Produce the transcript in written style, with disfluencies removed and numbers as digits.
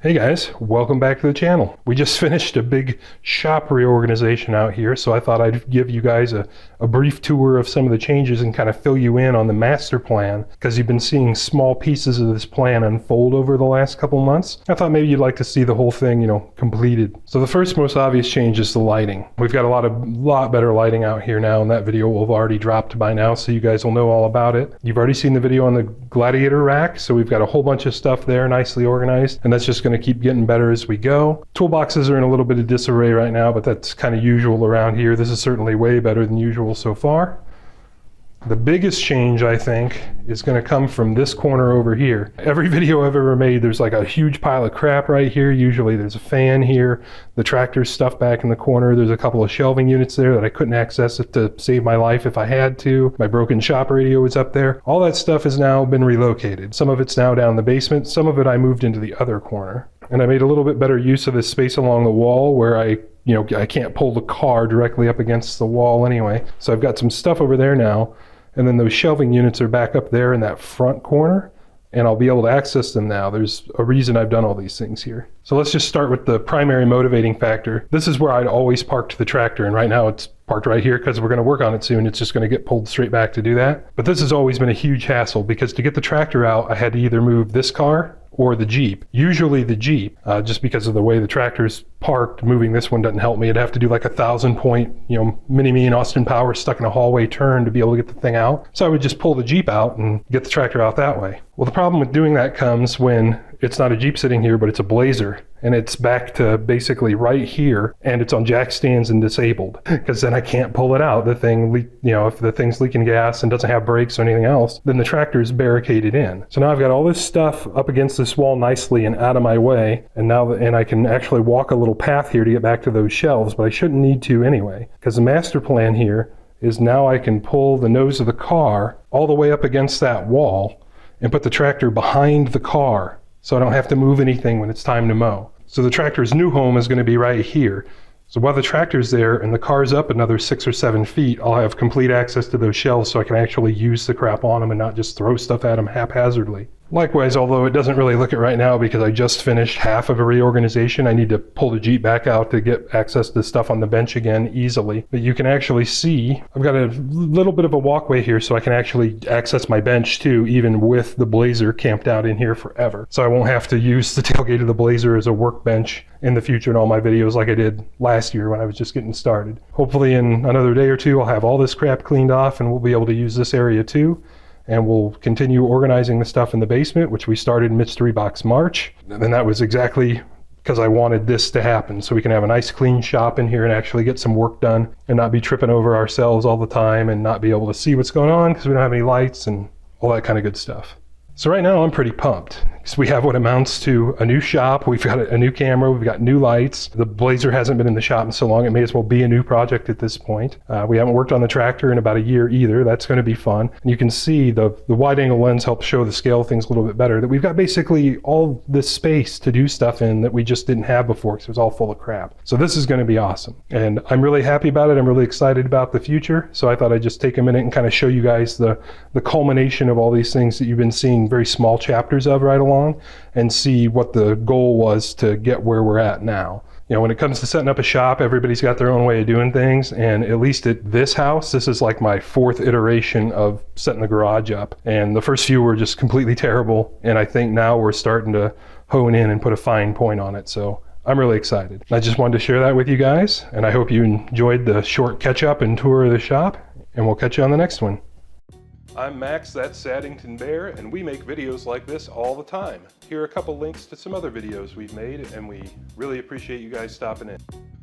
Hey guys, welcome back to the channel. We just finished a big shop reorganization out here, so I thought I'd give you guys a brief tour of some of the changes and kind of fill you in on the master plan, because you've been seeing small pieces of this plan unfold over the last couple months. I thought maybe you'd like to see the whole thing, completed. So the first most obvious change is the lighting. We've got a lot better lighting out here now, and that video will have already dropped by now, so you guys will know all about it. You've already seen the video on the Gladiator rack, so we've got a whole bunch of stuff there nicely organized, and that's just going to keep getting better as we go. Toolboxes are in a little bit of disarray right now, but that's kind of usual around here. This is certainly way better than usual so far. The biggest change, I think, is going to come from this corner over here. Every video I've ever made, there's like a huge pile of crap right here. Usually there's a fan here, the tractor's stuff back in the corner. There's a couple of shelving units there that I couldn't access it to save my life if I had to. My broken shop radio was up there. All that stuff has now been relocated. Some of it's now down in the basement. Some of it I moved into the other corner. And I made a little bit better use of this space along the wall where I can't pull the car directly up against the wall anyway. So I've got some stuff over there now. And then those shelving units are back up there in that front corner, and I'll be able to access them now. There's a reason I've done all these things here. So let's just start with the primary motivating factor. This is where I'd always parked the tractor, and right now it's parked right here because we're going to work on it soon. It's just going to get pulled straight back to do that. But this has always been a huge hassle because to get the tractor out, I had to either move this car or the Jeep. Usually the Jeep, just because of the way the tractor's parked. Moving this one doesn't help me. I'd have to do like 1,000-point, mini-me and Austin Power stuck in a hallway turn to be able to get the thing out. So I would just pull the Jeep out and get the tractor out that way. Well, the problem with doing that comes when it's not a Jeep sitting here, but it's a Blazer. And it's back to basically right here, and it's on jack stands and disabled, because then I can't pull it out. The thing, if the thing's leaking gas and doesn't have brakes or anything else, then the tractor is barricaded in. So now I've got all this stuff up against this wall nicely and out of my way, and I can actually walk a little path here to get back to those shelves, but I shouldn't need to anyway, because the master plan here is now I can pull the nose of the car all the way up against that wall and put the tractor behind the car, so I don't have to move anything when it's time to mow. So the tractor's new home is going to be right here. So while the tractor's there and the car's up another 6 or 7 feet, I'll have complete access to those shelves so I can actually use the crap on them and not just throw stuff at them haphazardly. Likewise, although it doesn't really look it right now because I just finished half of a reorganization, I need to pull the Jeep back out to get access to stuff on the bench again easily. But you can actually see, I've got a little bit of a walkway here so I can actually access my bench too, even with the Blazer camped out in here forever. So I won't have to use the tailgate of the Blazer as a workbench in the future in all my videos like I did last year when I was just getting started. Hopefully in another day or two, I'll have all this crap cleaned off and we'll be able to use this area too. And we'll continue organizing the stuff in the basement, which we started Mystery Box March. And that was exactly because I wanted this to happen, so we can have a nice clean shop in here and actually get some work done and not be tripping over ourselves all the time and not be able to see what's going on because we don't have any lights and all that kind of good stuff. So right now I'm pretty pumped because we have what amounts to a new shop. We've got a new camera. We've got new lights. The Blazer hasn't been in the shop in so long. It may as well be a new project at this point. We haven't worked on the tractor in about a year either. That's going to be fun. And you can see the wide angle lens helps show the scale of things a little bit better, that we've got basically all this space to do stuff in that we just didn't have before because it was all full of crap. So this is going to be awesome. And I'm really happy about it. I'm really excited about the future. So I thought I'd just take a minute and kind of show you guys the culmination of all these things that you've been seeing very small chapters of right along, and see what the goal was to get where we're at now. When it comes to setting up a shop, everybody's got their own way of doing things, and at least at this house, this is like my 4th iteration of setting the garage up. And the first few were just completely terrible, and I think now we're starting to hone in and put a fine point on it. So I'm really excited. I just wanted to share that with you guys, and I hope you enjoyed the short catch-up and tour of the shop, and we'll catch you on the next one. I'm Max, that's Saddington Bear, and we make videos like this all the time. Here are a couple links to some other videos we've made, and we really appreciate you guys stopping in.